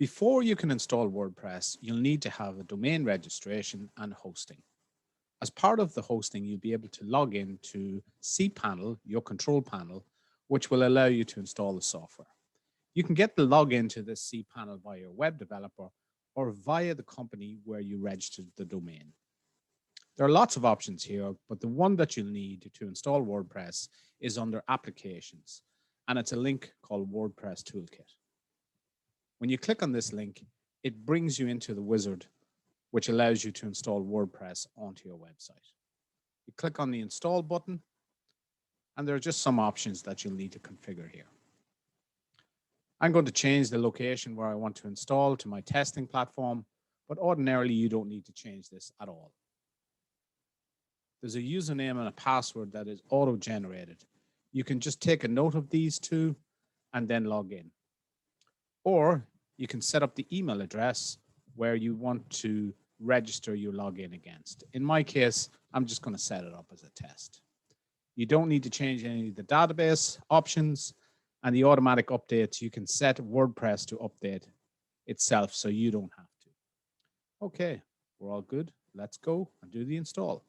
Before you can install WordPress, you'll need to have a domain registration and hosting. As part of the hosting, you'll be able to log in to cPanel, your control panel, which will allow you to install the software. You can get the login to this cPanel via your web developer or via the company where you registered the domain. There are lots of options here, but the one that you'll need to install WordPress is under Applications, and it's a link called WordPress Toolkit. When you click on this link, it brings you into the wizard, which allows you to install WordPress onto your website. You click on the Install button, and there are just some options that you'll need to configure here. I'm going to change the location where I want to install to my testing platform, but ordinarily you don't need to change this at all. There's a username and a password that is auto-generated. You can just take a note of these two and then log in. Or you can set up the email address where you want to register your login against. In my case, I'm just going to set it up as a test. You don't need to change any of the database options, and the automatic updates, you can set WordPress to update itself so you don't have to. Okay, we're all good. Let's go and do the install.